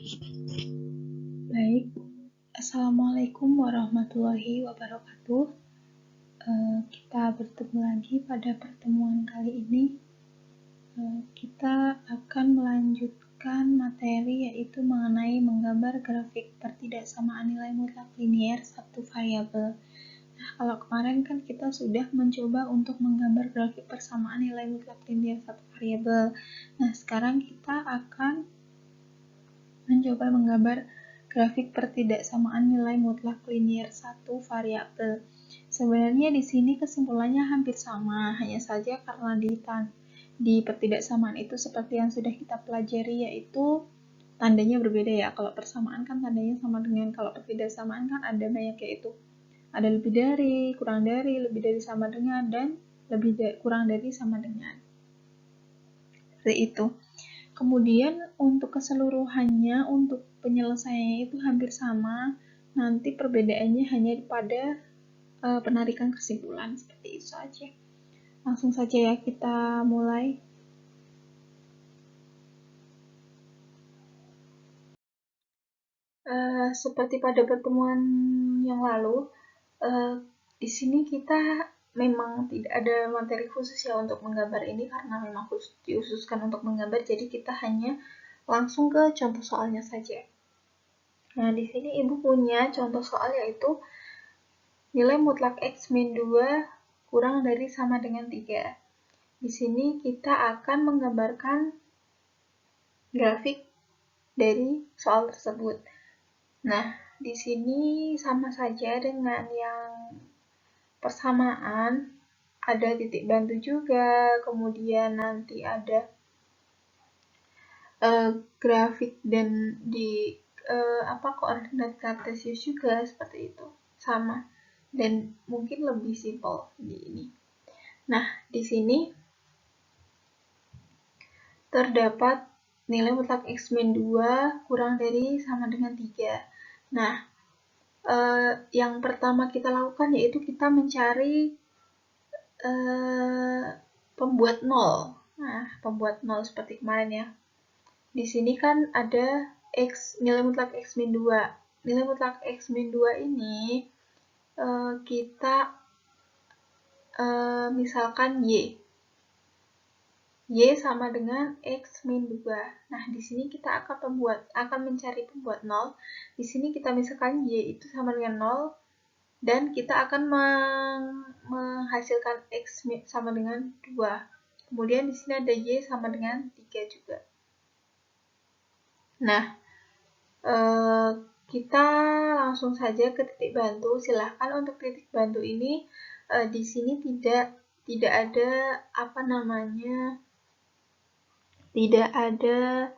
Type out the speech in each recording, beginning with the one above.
Baik, Assalamualaikum warahmatullahi wabarakatuh. Kita bertemu lagi pada pertemuan kali ini. Kita akan melanjutkan materi yaitu mengenai menggambar grafik pertidaksamaan nilai mutlak linier satu variabel. Nah, kalau kemarin kan kita sudah mencoba untuk menggambar grafik persamaan nilai mutlak linier satu variabel. Nah, sekarang kita akan mencoba menggambar grafik pertidaksamaan nilai mutlak linier satu variabel. Sebenarnya di sini kesimpulannya hampir sama, hanya saja karena di pertidaksamaan itu seperti yang sudah kita pelajari, yaitu tandanya berbeda ya. Kalau persamaan kan tandanya sama dengan, kalau pertidaksamaan kan ada banyak, yaitu ada lebih dari, kurang dari, lebih dari sama dengan, dan kurang dari sama dengan. Seperti itu. Kemudian untuk keseluruhannya, untuk penyelesaiannya itu hampir sama. Nanti perbedaannya hanya pada penarikan kesimpulan. Seperti itu saja. Langsung saja ya kita mulai. Seperti pada pertemuan yang lalu, di sini kita memang tidak ada materi khusus ya untuk menggambar ini, karena memang diususkan untuk menggambar, jadi kita hanya langsung ke contoh soalnya saja. Nah, di sini Ibu punya contoh soal yaitu nilai mutlak X min 2 kurang dari sama dengan 3. Di sini kita akan menggambarkan grafik dari soal tersebut. Nah, di sini sama saja dengan yang persamaan, ada titik bantu juga, kemudian nanti ada grafik dan di koordinat kartesius juga, seperti itu, sama, dan mungkin lebih simpel di ini. Nah, di sini terdapat nilai mutlak X min 2 kurang dari sama dengan 3. Nah, yang pertama kita lakukan yaitu kita mencari pembuat nol. Nah, pembuat nol seperti kemarin ya. Di sini kan ada nilai mutlak X min 2. Nilai mutlak X min 2 ini kita misalkan Y. Y sama dengan X min 2. Nah, di sini kita akan mencari pembuat nol. Di sini kita misalkan Y itu sama dengan 0, dan kita akan menghasilkan X sama dengan 2. Kemudian di sini ada Y sama dengan 3 juga. Nah, kita langsung saja ke titik bantu. Silahkan untuk titik bantu ini di sini tidak ada tidak ada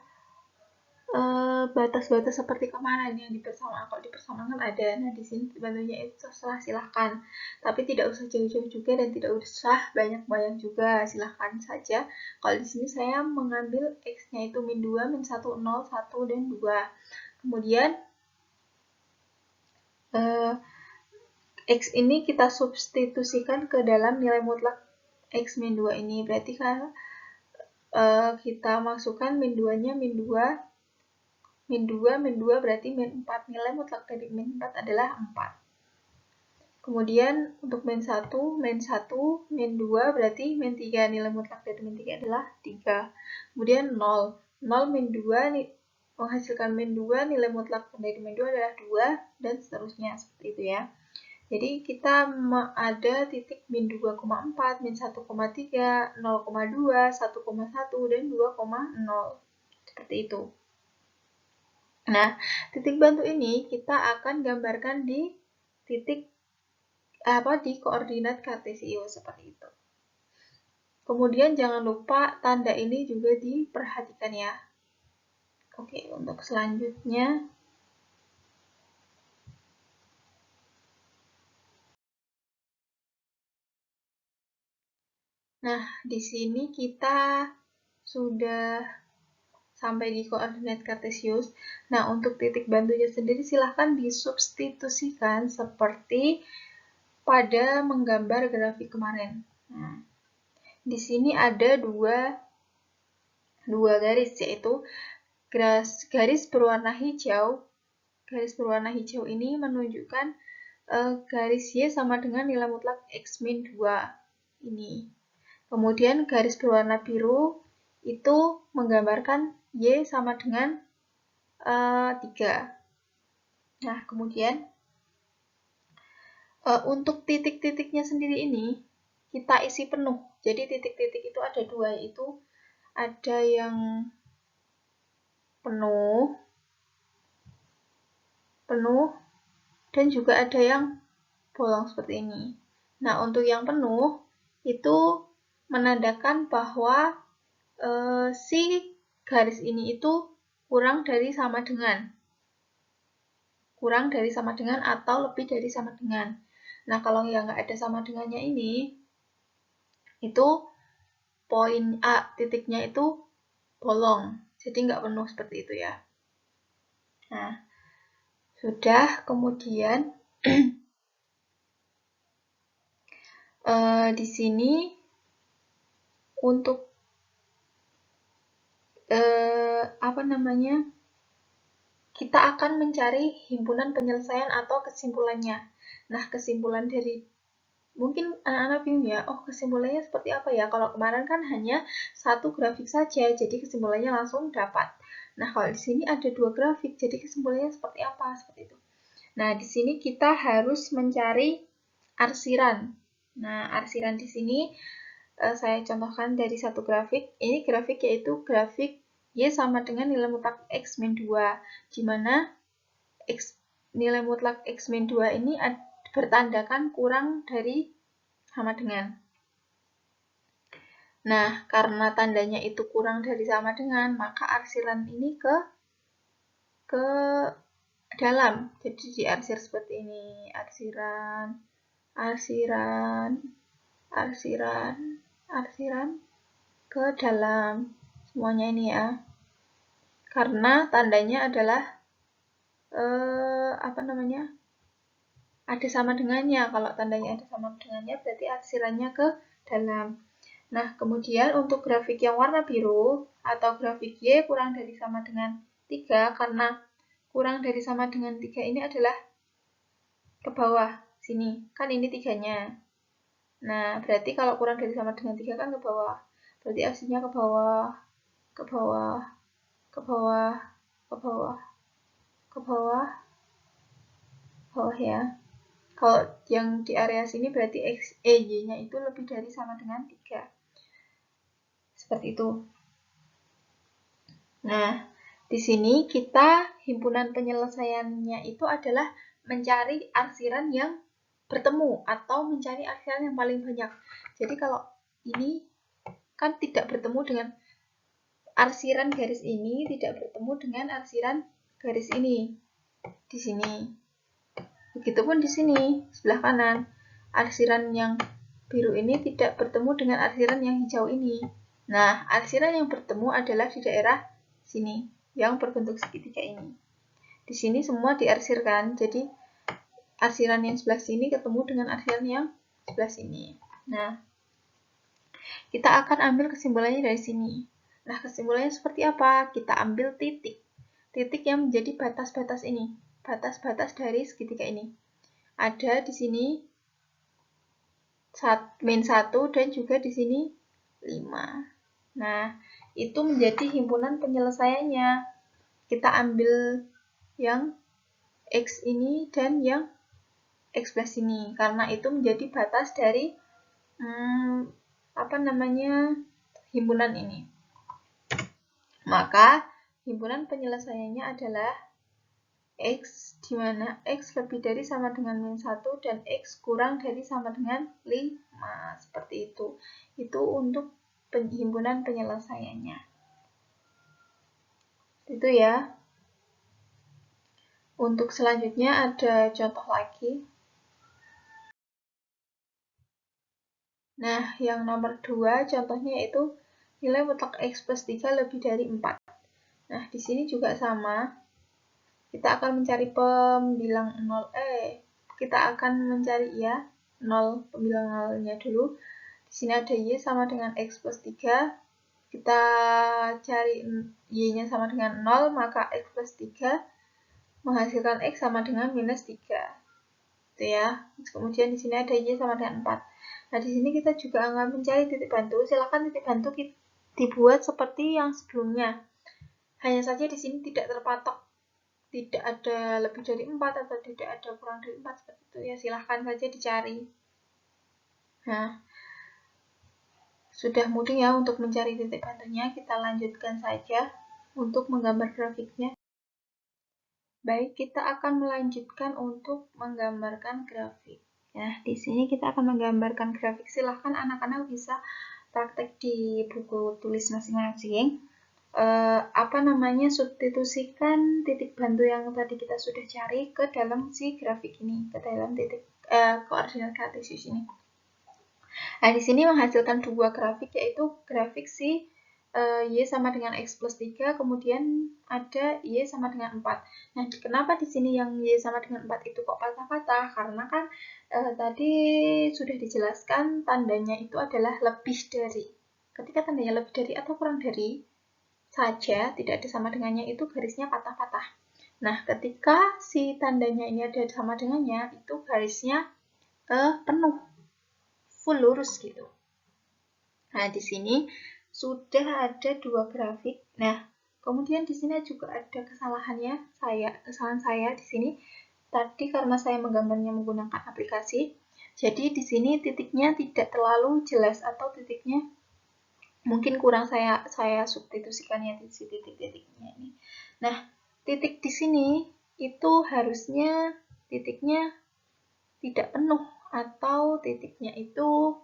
batas-batas seperti kemarin yang di persamaan. Kalau di persamaan kan ada. Nah, di sini titik bantunya itu terserah, silahkan. Tapi tidak usah jauh-jauh juga dan tidak usah banyak-banyak juga. Silahkan saja. Kalau di sini saya mengambil X-nya itu min 2, min 1, 0, 1, dan 2. Kemudian X ini kita substitusikan ke dalam nilai mutlak X min 2 ini. Berarti kan kita masukkan min 2-nya min 2, min 2, min 2 berarti min 4. Nilai mutlak dari min 4 adalah 4. Kemudian untuk min 1, min 1, min 2 berarti min 3. Nilai mutlak dari min 3 adalah 3. Kemudian 0. 0 min 2 menghasilkan min 2, nilai mutlak dari min 2 adalah 2, dan seterusnya, seperti itu ya. Jadi kita ada titik min 2,4, min 1,3, 0,2, 1,1, dan 2,0. Seperti itu. Nah, titik bantu ini kita akan gambarkan di di koordinat kartesius, seperti itu. Kemudian jangan lupa tanda ini juga diperhatikan ya. Oke, untuk selanjutnya nah, di sini kita sudah sampai di koordinat kartesius. Nah, untuk titik bantunya sendiri silahkan disubstitusikan seperti pada menggambar grafik kemarin. Nah, di sini ada dua garis, yaitu garis berwarna hijau. Garis berwarna hijau ini menunjukkan garis Y sama dengan nilai mutlak X-2 ini. Kemudian garis berwarna biru itu menggambarkan Y sama dengan 3. Nah, kemudian untuk titik-titiknya sendiri ini kita isi penuh. Jadi titik-titik itu ada 2, yaitu ada yang penuh, dan juga ada yang bolong seperti ini. Nah, untuk yang penuh itu menandakan bahwa si garis ini itu kurang dari sama dengan atau lebih dari sama dengan. Nah, kalau yang nggak ada sama dengannya ini, itu poin A titiknya itu bolong, jadi nggak penuh seperti itu ya. Nah, sudah. Kemudian di sini untuk kita akan mencari himpunan penyelesaian atau kesimpulannya. Nah, kesimpulan dari mungkin anak-anak bingung ya, kesimpulannya seperti apa ya? Kalau kemarin kan hanya satu grafik saja, jadi kesimpulannya langsung dapat. Nah, kalau di sini ada 2 grafik, jadi kesimpulannya seperti apa? Seperti itu. Nah, di sini kita harus mencari arsiran. Nah, arsiran di sini saya contohkan dari satu grafik. Ini grafik yaitu grafik Y sama dengan nilai mutlak X-2, di mana nilai mutlak X-2 ini bertandakan kurang dari sama dengan. Nah, karena tandanya itu kurang dari sama dengan, maka arsiran ini ke dalam. Jadi diarsir seperti ini, arsiran ke dalam. Semuanya ini ya. Karena tandanya adalah ada sama dengannya. Kalau tandanya ada sama dengannya berarti arsirannya ke dalam. Nah, kemudian untuk grafik yang warna biru atau grafik Y kurang dari sama dengan 3, karena kurang dari sama dengan 3 ini adalah ke bawah sini. Kan ini 3-nya. Nah, berarti kalau kurang dari sama dengan 3 kan ke bawah. Berarti arsinya ke bawah, ke bawah, ke bawah, ke bawah, ke bawah, bawah ya. Kalau yang di area sini berarti Y-nya itu lebih dari sama dengan 3. Seperti itu. Nah, di sini kita himpunan penyelesaiannya itu adalah mencari arsiran yang bertemu atau mencari arsiran yang paling banyak. Jadi kalau ini kan tidak bertemu dengan arsiran garis ini, tidak bertemu dengan arsiran garis ini di sini. Begitupun di sini, sebelah kanan. Arsiran yang biru ini tidak bertemu dengan arsiran yang hijau ini. Nah, arsiran yang bertemu adalah di daerah sini, yang berbentuk segitiga ini. Di sini semua diarsirkan, jadi arsiran yang sebelah sini ketemu dengan arsiran yang sebelah sini. Nah, kita akan ambil kesimpulannya dari sini. Nah, kesimpulannya seperti apa? Kita ambil titik. Titik yang menjadi batas-batas ini. Batas-batas dari segitiga ini. Ada di sini min 1 dan juga di sini 5. Nah, itu menjadi himpunan penyelesaiannya. Kita ambil yang X ini dan yang X plus ini. Karena itu menjadi batas dari himpunan ini. Maka, himpunan penyelesaiannya adalah X, di mana X lebih dari sama dengan min 1 dan X kurang dari sama dengan 5. Seperti itu. Itu untuk himpunan penyelesaiannya. Itu ya. Untuk selanjutnya ada contoh lagi. Nah, yang nomor 2 contohnya yaitu nilai mutlak X plus 3 lebih dari 4. Nah, di sini juga sama. Kita akan mencari pembilang 0. Kita akan mencari 0 pembilang 0-nya dulu. Di sini ada Y sama dengan X plus 3. kita cari Y-nya sama dengan 0, maka X plus 3 menghasilkan X sama dengan minus 3. Gitu ya. Kemudian di sini ada Y sama dengan 4. Nah, di sini kita juga akan mencari titik bantu. Silakan titik bantu dibuat seperti yang sebelumnya. Hanya saja di sini tidak terpatok, tidak ada lebih dari 4 atau tidak ada kurang dari 4 seperti itu ya. Silahkan saja dicari. Nah, sudah mudah ya untuk mencari titik bantunya. Kita lanjutkan saja untuk menggambar grafiknya. Baik, kita akan melanjutkan untuk menggambarkan grafik. Ya, di sini kita akan menggambarkan grafik. Silahkan anak-anak bisa praktek di buku tulis masing-masing. Substitusikan titik bantu yang tadi kita sudah cari ke dalam si grafik ini, ke dalam titik koordinat kartesius ini. Nah, di sini menghasilkan dua grafik, yaitu grafik si Y sama dengan X plus 3, kemudian ada Y sama dengan 4. Nah, kenapa di sini yang Y sama dengan 4 itu kok patah-patah? Karena kan tadi sudah dijelaskan tandanya itu adalah lebih dari. Ketika tandanya lebih dari atau kurang dari saja, tidak ada sama dengannya, itu garisnya patah-patah. Nah, ketika si tandanya ini ada sama dengannya, itu garisnya penuh, full lurus gitu. Nah, di sini sudah ada dua grafik. Nah, kemudian di sini juga ada kesalahan saya di sini. Tadi karena saya menggambarnya menggunakan aplikasi, jadi di sini titiknya tidak terlalu jelas atau titiknya mungkin kurang saya substitusikan ya di titik-titiknya ini. Nah, titik di sini itu harusnya titiknya tidak penuh atau titiknya itu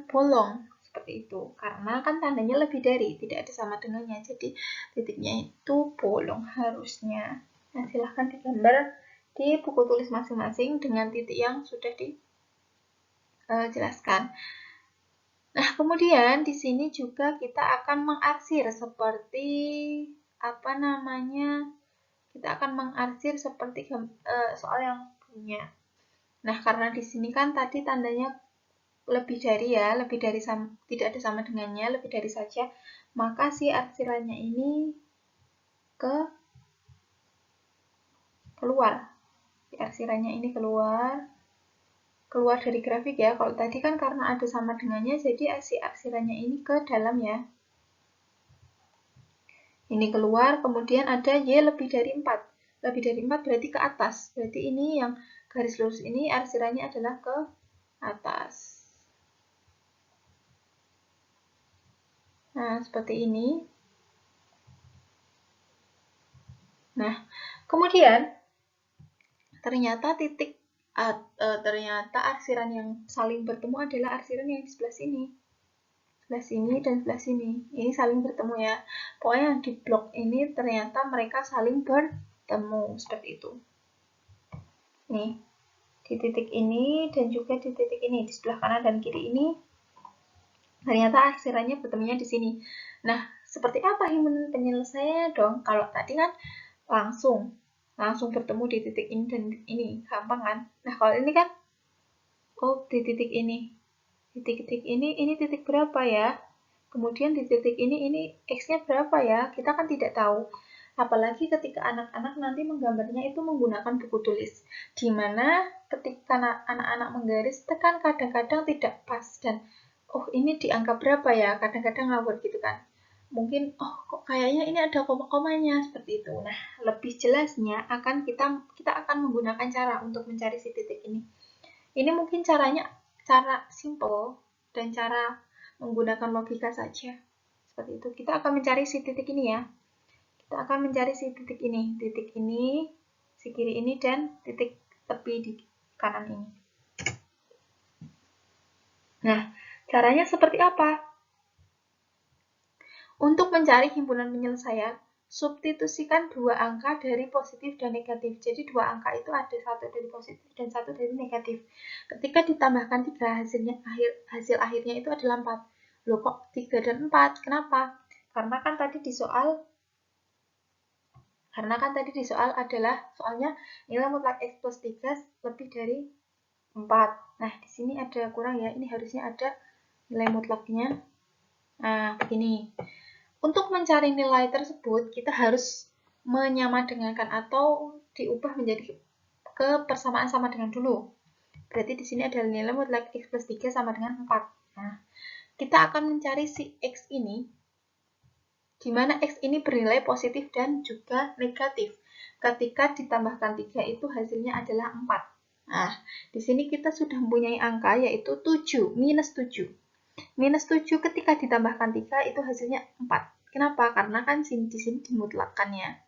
bolong seperti itu, karena kan tandanya lebih dari, tidak ada sama dengannya, jadi titiknya itu bolong harusnya. Nah, silahkan digambar di buku tulis masing-masing dengan titik yang sudah dijelaskan. Nah, kemudian di sini juga kita akan mengarsir seperti kita akan mengarsir seperti soal yang punya. Nah, karena di sini kan tadi tandanya lebih dari ya, tidak ada sama dengannya, lebih dari saja, maka si arsirannya ini keluar. Si arsirannya ini keluar dari grafik ya. Kalau tadi kan karena ada sama dengannya, jadi si arsirannya ini ke dalam ya. Ini keluar, kemudian ada Y lebih dari 4. Lebih dari 4 berarti ke atas. Berarti ini yang garis lurus ini arsirannya adalah ke atas. Nah, seperti ini. Nah, kemudian ternyata ternyata arsiran yang saling bertemu adalah arsiran yang di sebelah sini. Sebelah sini dan sebelah sini. Ini saling bertemu ya. Pokoknya yang di blok ini ternyata mereka saling bertemu. Seperti itu. Nih, di titik ini dan juga di titik ini. Di sebelah kanan dan kiri ini ternyata arsirannya bertemunya di sini. Nah, seperti apa himpunan penyelesaiannya dong? Kalau tadi kan langsung bertemu di titik ini dan ini, gampang kan? Nah, kalau ini kan di titik ini. Di titik ini titik berapa ya? Kemudian di titik ini X-nya berapa ya? Kita kan tidak tahu. Apalagi ketika anak-anak nanti menggambarnya itu menggunakan buku tulis. Di mana ketika anak-anak menggaris, kan kadang-kadang tidak pas dan ini di angka berapa ya? Kadang-kadang ngawur gitu kan. Mungkin kok kayaknya ini ada koma-komanya seperti itu. Nah, lebih jelasnya kita akan menggunakan cara untuk mencari si titik ini. Ini mungkin cara simple dan cara menggunakan logika saja. Seperti itu. Kita akan mencari si titik ini ya. Kita akan mencari si titik ini, si kiri ini, dan titik tepi di kanan ini. Nah, caranya seperti apa? Untuk mencari himpunan penyelesaian, substitusikan dua angka dari positif dan negatif. Jadi dua angka itu ada satu dari positif dan satu dari negatif. Ketika ditambahkan 3, hasil akhirnya itu adalah 4. Loh kok 3 dan 4? Kenapa? Karena kan tadi di soal adalah soalnya nilai mutlak X plus 3 lebih dari 4. Nah, di sini ada kurang ya. Ini harusnya ada nilai mutlaknya. Nah, begini. Untuk mencari nilai tersebut, kita harus menyamadengankan atau diubah menjadi kebersamaan sama dengan dulu. Berarti di sini adalah nilai mutlak X plus 3 sama dengan 4. Nah, kita akan mencari si X ini, di mana X ini bernilai positif dan juga negatif. Ketika ditambahkan 3 itu hasilnya adalah 4. Nah, di sini kita sudah mempunyai angka yaitu 7, minus 7. Minus 7 ketika ditambahkan 3 itu hasilnya 4. Kenapa? Karena kan di sini dimutlakkannya.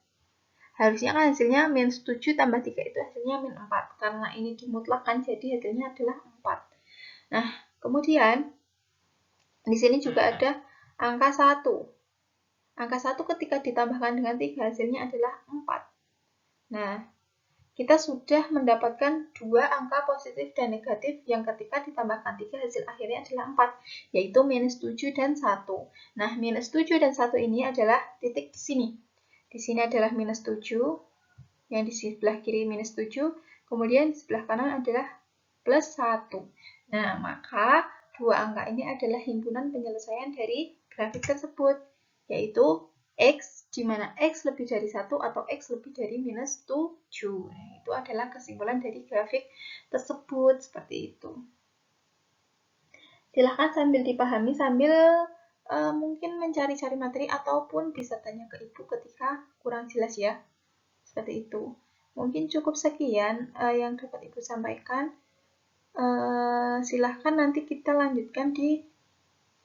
Harusnya kan hasilnya minus 7 tambah 3 itu hasilnya min 4. Karena ini dimutlakkan jadi hasilnya adalah 4. Nah, kemudian di sini juga ada angka 1. Angka 1 ketika ditambahkan dengan 3 hasilnya adalah 4. Nah, kita sudah mendapatkan dua angka positif dan negatif yang ketika ditambahkan 3 hasil akhirnya adalah 4, yaitu minus 7 dan 1. Nah, minus 7 dan 1 ini adalah titik di sini. Di sini adalah minus 7, yang di sebelah kiri minus 7, kemudian di sebelah kanan adalah plus 1. Nah, maka dua angka ini adalah himpunan penyelesaian dari grafik tersebut, yaitu X, di mana X lebih dari 1 atau X lebih dari minus 7. Nah, itu adalah kesimpulan dari grafik tersebut, seperti itu. Silahkan sambil dipahami, sambil mungkin mencari-cari materi, ataupun bisa tanya ke ibu ketika kurang jelas ya. Seperti itu. Mungkin cukup sekian yang dapat ibu sampaikan. Silahkan nanti kita lanjutkan di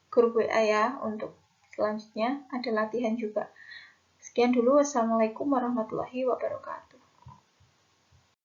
grup WA ya untuk selanjutnya ada latihan juga. Sekian dulu. Wassalamualaikum warahmatullahi wabarakatuh.